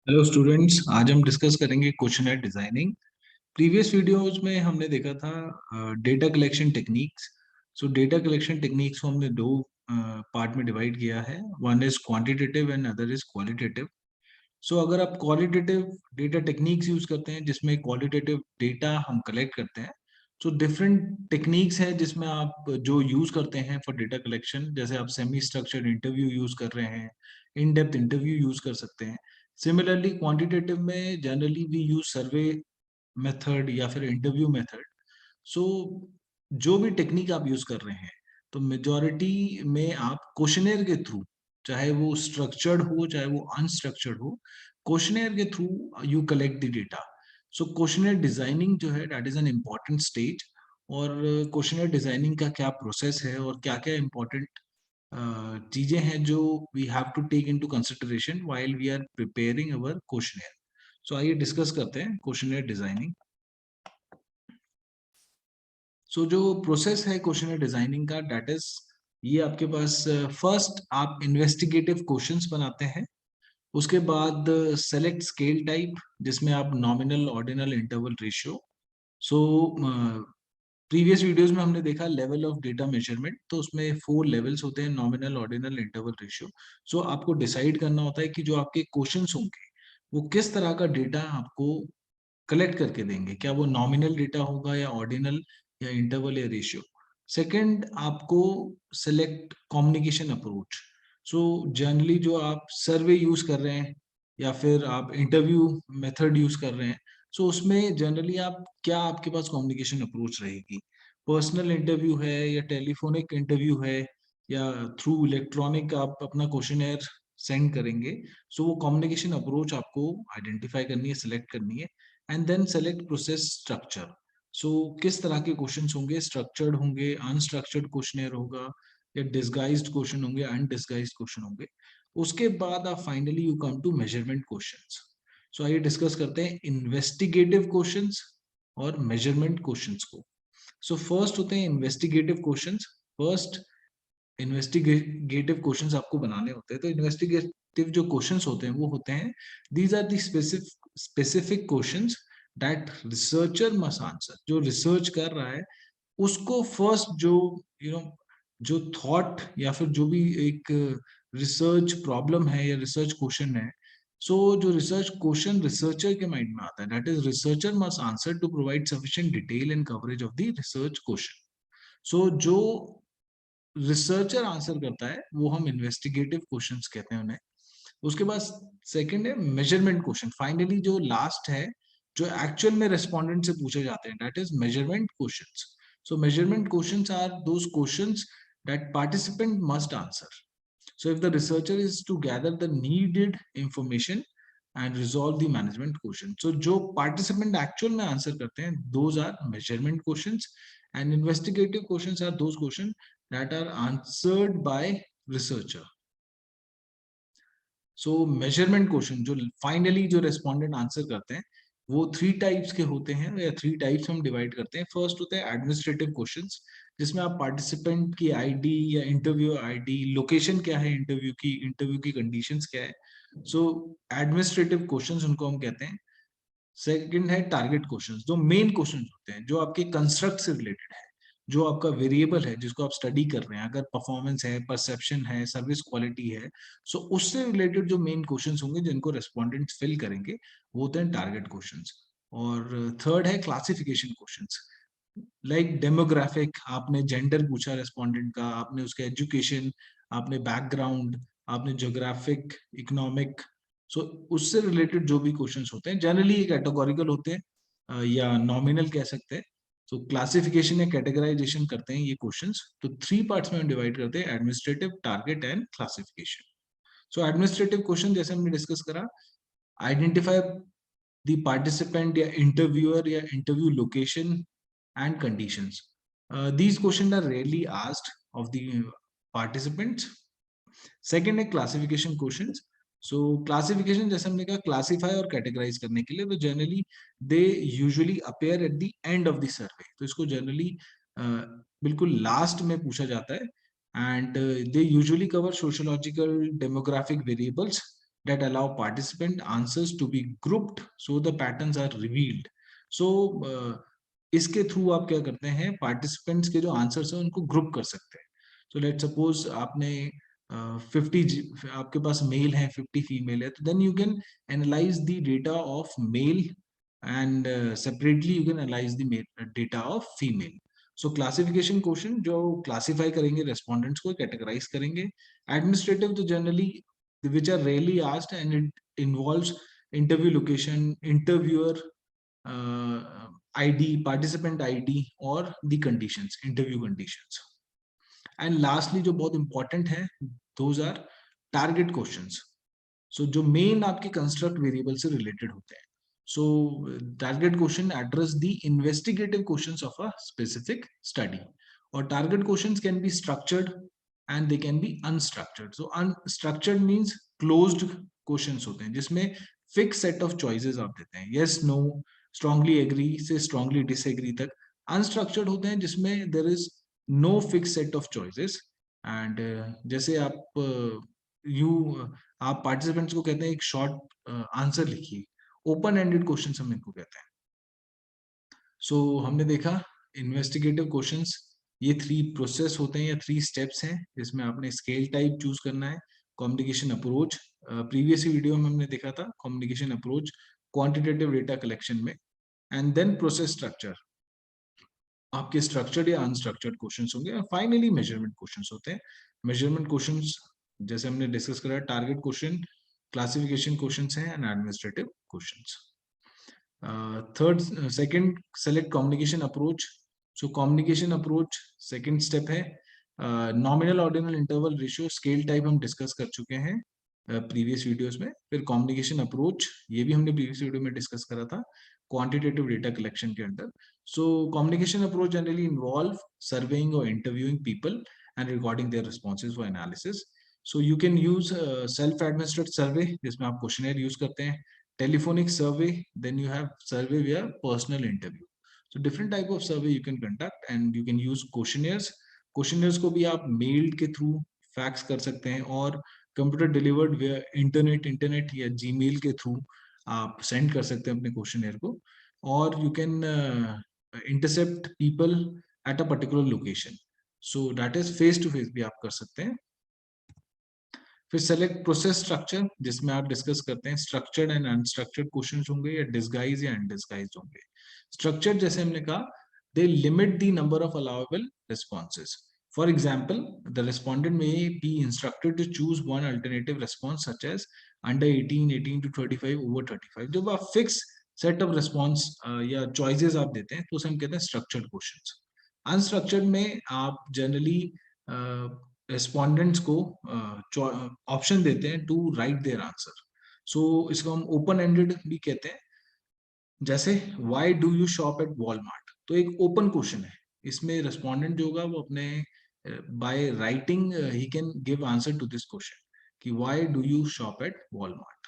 Hello students, आज हम discuss करेंगे क्वेश्चनर डिजाइनिंग। प्रीवियस वीडियोस में हमने देखा था data collection techniques. So data collection techniques को हमने दो पार्ट में डिवाइड किया है। One is quantitative and other is qualitative. So अगर आप क्वालिटेटिव डेटा टेक्निक्स यूज करते हैं जिसमें क्वालिटेटिव डेटा हम कलेक्ट करते हैं, सो डिफरेंट टेक्निक्स है जिसमें आप जो यूज करते हैं फॉर डेटा कलेक्शन। जैसे आप सेमी स्ट्रक्चर्ड इंटरव्यू यूज कर रहे हैं, इन डेप्थ इंटरव्यू यूज कर सकते हैं। सिमिलरली क्वांटिटेटिव में generally we use survey method या फिर इंटरव्यू मेथड। सो जो भी टेक्निक आप यूज कर रहे हैं, तो मेजॉरिटी में आप क्वेश्चनेयर के थ्रू, चाहे वो स्ट्रक्चर्ड हो चाहे वो अनस्ट्रक्चर्ड हो, क्वेश्चनेयर के through you collect the data. So questionnaire designing जो है that is an important stage. और क्वेश्चनेयर डिजाइनिंग का क्या प्रोसेस है और क्या क्या इम्पोर्टेंट चीजें हैं जो we have to take into consideration while we are preparing our questionnaire. So आइए डिस्कस करते हैं क्वेश्चनेयर डिजाइनिंग। सो जो प्रोसेस है क्वेश्चनर डिजाइनिंग का, दैट इज ये आपके पास फर्स्ट आप इन्वेस्टिगेटिव क्वेश्चंस बनाते हैं। उसके बाद सेलेक्ट स्केल टाइप, जिसमें आप nominal, ordinal, interval, ratio. So previous videos में हमने देखा लेवल ऑफ डेटा मेजरमेंट, तो उसमें 4 लेवल्स होते हैं: नॉमिनल, ऑर्डिनल, इंटरवल, रेशियो। सो आपको डिसाइड करना होता है कि जो आपके क्वेश्चंस होंगे वो किस तरह का डेटा आपको कलेक्ट करके देंगे, क्या वो नॉमिनल डेटा होगा या ऑर्डिनल या इंटरवल या रेशियो। सेकंड, आपको select communication approach. So generally जो आप सर्वे यूज कर रहे हैं या फिर आप इंटरव्यू मेथड यूज कर रहे हैं, सो उसमें जनरली आप क्या, आपके पास कम्युनिकेशन अप्रोच रहेगी। पर्सनल इंटरव्यू है या टेलीफोनिक इंटरव्यू है या थ्रू इलेक्ट्रॉनिक आप अपना क्वेश्चनर सेंड करेंगे। सो वो कम्युनिकेशन अप्रोच आपको आइडेंटिफाई करनी है, सिलेक्ट करनी है। And then select process structure. So किस तरह के क्वेश्चंस होंगे, स्ट्रक्चर्ड होंगे, अनस्ट्रक्चर्ड क्वेश्चनेयर होगा, या डिसगाइज्ड क्वेश्चन होंगे, अनडिसगाइज्ड क्वेश्चन होंगे। उसके बाद आप finally you come to measurement questions. So आइए डिस्कस करते हैं इन्वेस्टिगेटिव क्वेश्चंस और मेजरमेंट क्वेश्चंस को। सो फर्स्ट होते हैं investigative questions. First, investigative questions आपको बनाने होते हैं। तो इन्वेस्टिगेटिव जो क्वेश्चंस होते हैं वो होते हैं, these are the specific questions that researcher must answer. जो रिसर्च कर रहा है उसको फर्स्ट जो यू नो जो थॉट या फिर जो भी एक रिसर्च प्रॉब्लम है या रिसर्च क्वेश्चन है, सो जो रिसर्च क्वेश्चन रिसर्चर के माइंड में आता है, that is researcher must answer to provide sufficient detail and coverage of the research question. So जो रिसर्चर आंसर करता है वो हम इन्वेस्टिगेटिव क्वेश्चंस कहते हैं उन्हें। उसके बाद सेकंड है मेजरमेंट क्वेश्चन। फाइनली जो लास्ट है, जो एक्चुअल में रेस्पोंडेंट से पूछे जाते हैं, that is measurement questions. So measurement questions are those questions that participant must answer. So if the researcher is to gather the needed information and resolve the management question. So जो participant actual में answer करते हैं, those are measurement questions, and investigative questions are those questions that are answered by researcher. So measurement question जो finally जो respondent answer करते हैं वो 3 types के होते हैं, या 3 टाइप्स हम डिवाइड करते हैं। फर्स्ट होते हैं एडमिनिस्ट्रेटिव क्वेश्चंस, जिसमें आप पार्टिसिपेंट की आईडी या इंटरव्यू आईडी, लोकेशन क्या है इंटरव्यू की कंडीशंस क्या है। सो एडमिनिस्ट्रेटिव क्वेश्चंस उनको हम कहते हैं। सेकंड है टारगेट क्वेश्चंस, जो मेन क्वेश्चंस होते हैं, जो आपके कंस्ट्रक्ट से रिलेटेड है, जो आपका वेरिएबल है जिसको आप स्टडी कर रहे हैं, अगर परफॉर्मेंस है, परसेप्शन है, सर्विस क्वालिटी है, सो उससे रिलेटेड जो मेन क्वेश्चंस होंगे जिनको रेस्पोंडेंट्स फिल करेंगे, वो होते हैं टारगेट क्वेश्चंस। और थर्ड है क्लासिफिकेशन क्वेश्चंस, लाइक डेमोग्राफिक, आपने जेंडर पूछा रेस्पोंडेंट का, आपने उसका एजुकेशन, आपने बैकग्राउंड, आपने ज्योग्राफिक, इकोनॉमिक। सो उससे रिलेटेड जो भी क्वेश्चंस होते हैं जनरली ये कैटेगोरिकल होते हैं, या नॉमिनल कह सकते हैं। तो क्लासिफिकेशन या कैटेगराइजेशन करते हैं ये क्वेश्चंस। तो 3 पार्ट्स में हम डिवाइड करते हैं: administrative, target and classification. So administrative question जैसे हमने डिस्कस करा, आइडेंटिफाई द पार्टिसिपेंट या इंटरव्यूअर या interview location and conditions. These questions are rarely asked of the participants. Second है classification questions. So classification जैसे हमने कहा, क्लासीफाई और कैटेगराइज करने के लिए, तो generally they usually appear at the end of the survey. तो इसको जनरली बिल्कुल लास्ट में पूछा जाता है। And they usually cover sociological, demographic variables that allow participant answers to be grouped so the patterns are revealed. So इसके through आप क्या करते हैं, पार्टिसिपेंट्स के जो आंसर्स हैं उनको ग्रुप कर सकते हैं. सो लेट सपोज आपने 50 आपके पास मेल है, 50 फीमेल है, तो then you can analyse the data of male and separately you can analyse the data of female. So classification question जो क्लासिफाई करेंगे रेस्पोंडेंट्स को, कैटेगराइज करेंगे. एडमिनिस्ट्रेटिव तो generally which are rarely asked and it involves interview location, interviewer ID, participant ID और the conditions, interview conditions. And lastly जो बहुत important है, those are target questions. So जो main आपके construct variable से related होते हैं. So target question address the investigative questions of a specific study. और target questions can be structured and they can be unstructured. So unstructured means closed questions होते हैं जिसमें fixed set of choices आप देते हैं, yes, no, strongly agree से strongly disagree तक. Unstructured होते हैं जिसमें there is no fixed set of choices and जैसे आप participants को कहते हैं एक short answer लिखिए, open ended questions हम इनको कहते हैं. So हमने देखा investigative questions, ये 3 प्रोसेस होते हैं या 3 स्टेप्स हैं जिसमें आपने स्केल टाइप चूज करना है, कम्युनिकेशन अप्रोच, प्रीवियस वीडियो में हमने देखा था communication approach quantitative data collection में, एंड देन प्रोसेस स्ट्रक्चर, आपके स्ट्रक्चर्ड या अनस्ट्रक्चर्ड क्वेश्चंस होंगे, और फाइनली मेजरमेंट क्वेश्चंस होते हैं. मेजरमेंट क्वेश्चंस जैसे हमने डिस्कस करा, टारगेट क्वेश्चन, क्लासिफिकेशन क्वेश्चंस हैं and administrative questions. Second, select communication approach. So communication approach second step है. Nominal ordinal interval ratio scale type हम डिस्कस कर चुके हैं प्रीवियस वीडियोस में. फिर कम्युनिकेशन अप्रोच, ये भी हमने प्रीवियस वीडियो में डिस्कस करा था क्वांटिटेटिव डेटा कलेक्शन के अंदर. So communication approach generally involve surveying और interviewing people and recording their responses for analysis. So you can use self administered survey जिसमें आप क्वेश्चनर यूज करते हैं, telephonic survey, then you have survey via personal interview. So different type of survey you can conduct and you can use questionnaires. Questionnaires को भी आप mail के through fax कर सकते हैं और computer delivered via internet या Gmail के through आप send कर सकते हैं अपने questionnaire को, और you can intercept people at a particular location. So that is face to face भी आप कर सकते हैं. फिर सेलेक्ट प्रोसेस स्ट्रक्चर जिसमें आप डिस्कस करते हैं स्ट्रक्चर्ड एंड अनस्ट्रक्चर्ड क्वेश्चंस होंगे या डिस्गाइज या अनडिस्गाइज्ड होंगे. स्ट्रक्चर्ड जैसे हमने कहा, they limit the number of allowable responses. For example, the respondent may be instructed to choose one alternative response such as under 18, 18 to 35, over 35. जब आप फिक्स सेट ऑफ रिस्पॉन्स या चॉइसेस आप देते हैं तो उसे हम कहते हैं स्ट्रक्चर्ड क्वेश्चंस. अनस्ट्रक्चर्ड में आप जनरली रेस्पोंडेंट्स को ऑप्शन देते हैं to write their answer. So इसको हम ओपन एंडेड भी कहते हैं. जैसे why do you shop at Walmart, तो एक ओपन क्वेश्चन है, इसमें रेस्पोंडेंट जो होगा वो अपने बाय राइटिंग ही can give answer to this question कि why do you shop at Walmart.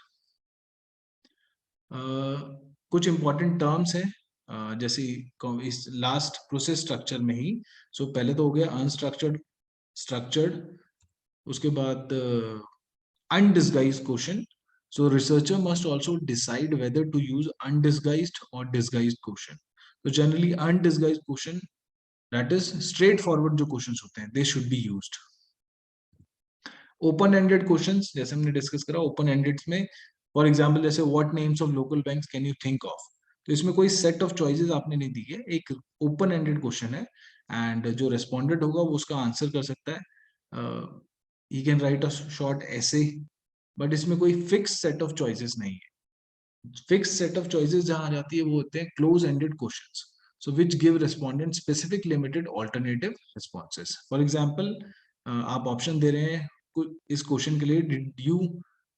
कुछ इंपॉर्टेंट टर्म्स है जैसे इस लास्ट प्रोसेस स्ट्रक्चर में ही. सो पहले तो हो गया अनस्ट्रक्चर्ड, स्ट्रक्चर्ड, उसके बाद undisguised question. So researcher must also decide whether to use undisguised or disguised question. So generally undisguised question, that is straightforward जो questions होते हैं, they should be used. Open ended questions जैसे हमने discuss करा, open ended में for example जैसे what names of local banks can you think of, तो इसमें कोई सेट ऑफ चॉइसेस आपने नहीं दी है, एक ओपन एंडेड क्वेश्चन है एंड जो रेस्पोंडेंट होगा वो उसका आंसर कर सकता है. he can write a short essay, but इसमें कोई fixed set of choices नहीं है. Fixed set of choices जहाँ आ जाती है वो होते हैं close ended questions, so which give respondents specific limited alternative responses. For example, आप ऑप्शन दे रहे हैं इस क्वेश्चन के लिए, did you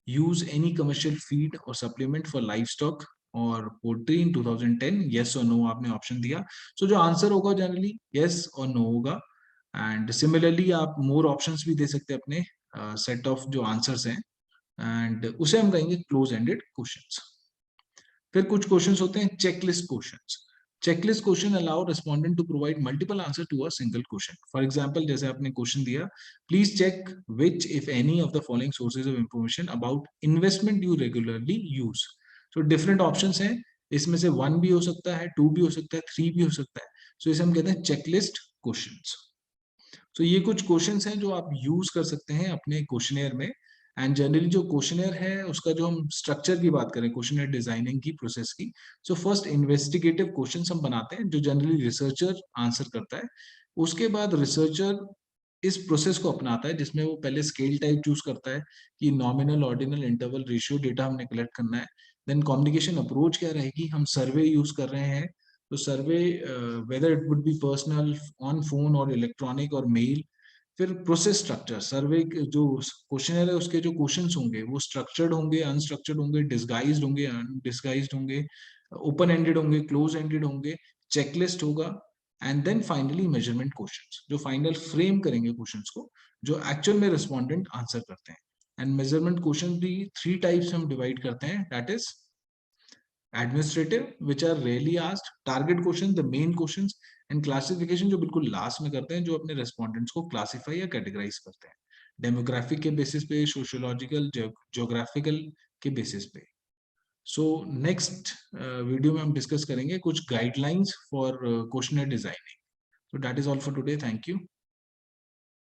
use any commercial feed or supplement for livestock और poultry in 2010, yes or no आपने ऑप्शन दिया. So जो आंसर होगा जनरली yes और no होगा. एंड सिमिलरली आप मोर ऑप्शंस भी दे सकते हैं अपने सेट ऑफ जो आंसर्स हैं, एंड उसे हम कहेंगे क्लोज एंडेड क्वेश्चंस. फिर कुछ क्वेश्चंस होते हैं checklist questions. Checklist question allow respondent to provide multiple answer to a single question. For example, जैसे आपने क्वेश्चन दिया, please check which if any of the following sources of information about investment you regularly use. तो different options हैं, इसमें से 1 भी हो सकता है, 2 भी हो सकता है, 3 भी हो सकता है. सो इसे हम कहते हैं चेकलिस्ट क्वेश्चंस. तो ये कुछ क्वेश्चंस हैं जो आप यूज कर सकते हैं अपने क्वेश्चनेयर में. एंड जनरली जो क्वेश्चनेयर है उसका जो हम स्ट्रक्चर की बात करें, क्वेश्चनेयर डिजाइनिंग की प्रोसेस की, सो फर्स्ट इन्वेस्टिगेटिव क्वेश्चंस हम बनाते हैं जो जनरली रिसर्चर आंसर करता है. उसके बाद रिसर्चर इस प्रोसेस को अपनाता है जिसमें वो पहले स्केल टाइप चूज करता है कि nominal, ordinal, interval, ratio data हमने कलेक्ट करना है. देन कम्युनिकेशन अप्रोच क्या रहेगी, हम सर्वे यूज कर रहे हैं, तो survey whether it would be personal, on phone और इलेक्ट्रॉनिक और मेल. फिर प्रोसेस स्ट्रक्चर, सर्वे जो क्वेश्चनर है उसके जो क्वेश्चंस होंगे वो स्ट्रक्चर्ड होंगे, अनस्ट्रक्चर्ड होंगे, डिस्गाइज्ड होंगे, अनडिस्गाइज्ड होंगे, ओपन एंडेड होंगे, क्लोज एंडेड होंगे, चेकलिस्ट होगा. And then finally measurement questions जो फाइनल फ्रेम करेंगे क्वेश्चंस को, जो एक्चुअल में रिस्पोंडेंट आंसर करते हैं. एंड मेजरमेंट क्वेश्चन भी 3 टाइप्स हम डिवाइड करते हैं, that is administrative which are rarely asked, target questions, the main questions, and classification जो बिल्कुल लास्ट में करते हैं, जो अपने रेस्पोंडेंट्स को क्लासिफाई या कैटेगराइज करते हैं डेमोग्राफिक के बेसिस पे, सोशियोलॉजिकल, ज्योग्राफिकल के बेसिस पे. सो नेक्स्ट वीडियो में हम डिस्कस करेंगे कुछ guidelines for questionnaire designing. So that is all for today. Thank you.